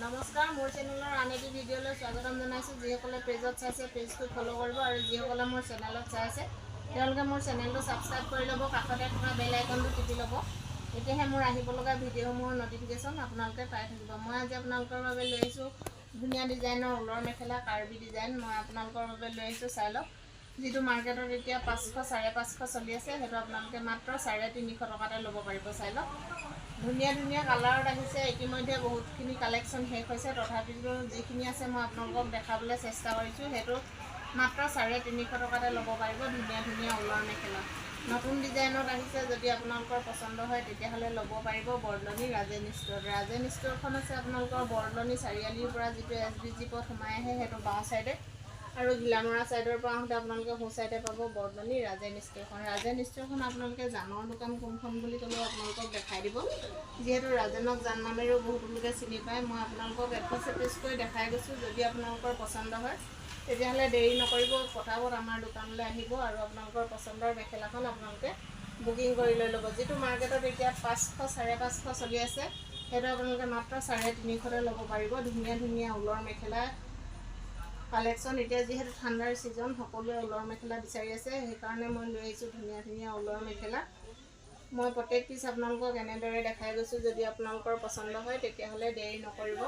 নমস্কাৰ, মোৰ চেনেলৰ আন এটি ভিডিঅ'লৈ স্বাগতম জনাইছোঁ। যিসকলে পেজত চাইছে পেজটো ফ'ল' কৰিব আৰু যিসকলে মোৰ চেনেলত চাই আছে তেওঁলোকে মোৰ চেনেলটো ছাবস্ক্ৰাইব কৰি ল'ব, কাষতে থকা বেল আইকনটো টিপি ল'ব। তেতিয়াহে মোৰ আহিব লগা ভিডিঅ'সমূহৰ ন'টিফিকেশ্যন আপোনালোকে পাই থাকিব। মই আজি আপোনালোকৰ বাবে লৈ আহিছোঁ ধুনীয়া ডিজাইনৰ ঊলৰ মেখেলা, কাৰ্বি ডিজাইন। মই আপোনালোকৰ বাবে লৈ আহিছোঁ, চাই লওক। যিটো মাৰ্কেটত এতিয়া 500, 550 চলি আছে, সেইটো আপোনালোকে মাত্ৰ 350 টকাতে ল'ব পাৰিব। চাই লওক, ধুনীয়া ধুনীয়া কালাৰত আহিছে। ইতিমধ্যে বহুতখিনি কালেকশ্যন শেষ হৈছে, তথাপিও যিখিনি আছে মই আপোনালোকক দেখাবলৈ চেষ্টা কৰিছোঁ। সেইটো মাত্ৰ 350 টকাতে ল'ব পাৰিব। ধুনীয়া ধুনীয়া ঊলৰ মেখেলা নতুন ডিজাইনত আহিছে। যদি আপোনালোকৰ পচন্দ হয় তেতিয়াহ'লে ল'ব পাৰিব। বৰদলনি ৰাজেন ষ্ট'ৰ। ৰাজেন ষ্ট'ৰখন আছে আপোনালোকৰ বৰদলনি চাৰিআলিৰ পৰা যিটো SBG পথ সোমাই আহে, সেইটো বাওঁ ছাইডে, আৰু ঘিলামৰা ছাইডৰ পৰা আহোঁতে আপোনালোকে সোঁ ছাইডে পাব বৰদলনি ৰাজেন ষ্ট'ৰখন। ৰাজেন ষ্ট'ৰখন আপোনালোকে জানৰ দোকান কোনখন বুলি ক'লেও আপোনালোকক দেখাই দিব। যিহেতু ৰাজেনক জান নামেৰেও বহুতো লোকে চিনি পায়। মই আপোনালোকক এপিচ এপিচকৈ দেখাই গৈছোঁ। যদি আপোনালোকৰ পচন্দ হয় তেতিয়াহ'লে দেৰি নকৰিব, পটাপট আমাৰ দোকানলৈ আহিব আৰু আপোনালোকৰ পচন্দৰ মেখেলাখন আপোনালোকে বুকিং কৰি লৈ ল'ব। যিটো মাৰ্কেটত এতিয়া 500, 550 চলি আছে, সেইটো আপোনালোকে মাত্ৰ 350তে ল'ব পাৰিব। ধুনীয়া ধুনীয়া ঊলৰ মেখেলা কালেকশ্যন। এতিয়া যিহেতু ঠাণ্ডাৰ ছিজন, সকলোৱে ঊলৰ মেখেলা বিচাৰি আছে, সেইকাৰণে মই লৈ আহিছোঁ ধুনীয়া ধুনীয়া ঊলৰ মেখেলা। মই প্ৰত্যেক পিচ আপোনালোকক এনেদৰে দেখাই গৈছোঁ। যদি আপোনালোকৰ পচন্দ হয় তেতিয়াহ'লে দেৰি নকৰিব।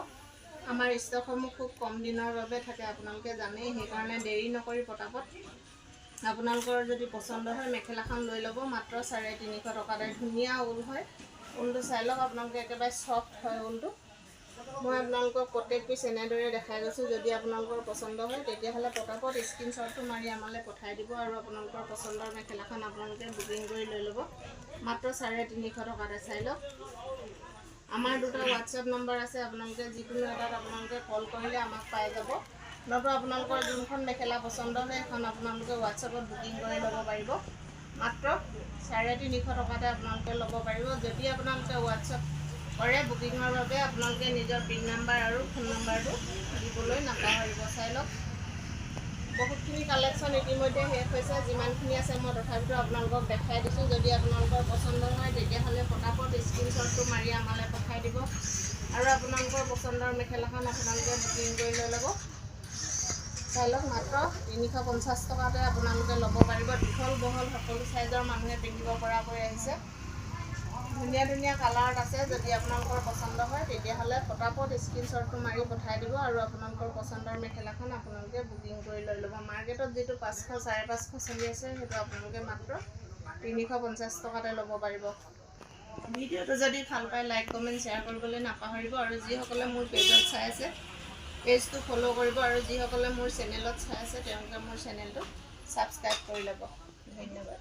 আমাৰ ষ্টকসমূহ খুব কম দিনৰ বাবে থাকে, আপোনালোকে জানেই। সেইকাৰণে দেৰি নকৰি পটাপট আপোনালোকৰ যদি পচন্দ হয় মেখেলাখন লৈ ল'ব। মাত্ৰ 350 টকাতে। ধুনীয়া ঊল হয়, ঊলটো চাই লওক আপোনালোকে, একেবাৰে ছফ্ট হয় ঊলটো। মই আপোনালোকক প্ৰত্যেক পিচ এনেদৰে দেখাই গৈছোঁ। যদি আপোনালোকৰ পচন্দ হয় তেতিয়াহ'লে পটাপট স্ক্ৰীনশ্বটটো মাৰি আমালৈ পঠাই দিব আৰু আপোনালোকৰ পচন্দৰ মেখেলাখন আপোনালোকে বুকিং কৰি লৈ ল'ব। মাত্ৰ 350 টকাতে। চাই লওক, আমাৰ দুটা হোৱাটছএপ নম্বৰ আছে, আপোনালোকে যিকোনো এটাত আপোনালোকে কল কৰিলে আমাক পাই যাব। নতুবা আপোনালোকৰ যোনখন মেখেলা পচন্দ হয় সেইখন আপোনালোকে হোৱাটছএপত বুকিং কৰি ল'ব পাৰিব। মাত্ৰ 350 টকাতে আপোনালোকে ল'ব পাৰিব। যদি আপোনালোকে হোৱাটছএপ কৰে বুকিঙৰ বাবে, আপোনালোকে নিজৰ পিন নাম্বাৰ আৰু ফোন নাম্বাৰটো দিবলৈ নাপাহৰিব। চাই লওক, বহুতখিনি কালেকশ্যন ইতিমধ্যে শেষ হৈছে। যিমানখিনি আছে মই তথাপিতো আপোনালোকক দেখাই দিছোঁ। যদি আপোনালোকৰ পচন্দ হয় তেতিয়াহ'লে পটাপট স্ক্ৰীনশ্বটটো মাৰি আমালৈ পঠাই দিব আৰু আপোনালোকৰ পচন্দৰ মেখেলাখন আপোনালোকে বুকিং কৰি লৈ ল'ব। চাই লওক, মাত্ৰ 350 টকাতে আপোনালোকে ল'ব পাৰিব। দীঘল বহল সকলো ছাইজৰ মানুহে পিন্ধিব পৰাকৈ আহিছে। ধুনীয়া ধুনীয়া কালাৰত আছে। যদি আপোনালোকৰ পচন্দ হয় তেতিয়াহ'লে পটাপট স্ক্ৰীনশ্বটটো মাৰি পঠাই দিব আৰু আপোনালোকৰ পচন্দৰ মেখেলাখন আপোনালোকে বুকিং কৰি লৈ ল'ব। মাৰ্কেটত যিটো 500, 550 চলি আছে, সেইটো আপোনালোকে মাত্ৰ 350 টকাতে ল'ব পাৰিব। ভিডিঅ'টো যদি ভাল পায় লাইক, কমেণ্ট, শ্বেয়াৰ কৰিবলৈ নাপাহৰিব আৰু যিসকলে মোৰ পেজত চাই আছে পেজটো ফ'ল' কৰিব আৰু যিসকলে মোৰ চেনেলত চাই আছে তেওঁলোকে মোৰ চেনেলটো ছাবস্ক্ৰাইব কৰি ল'ব। ধন্যবাদ।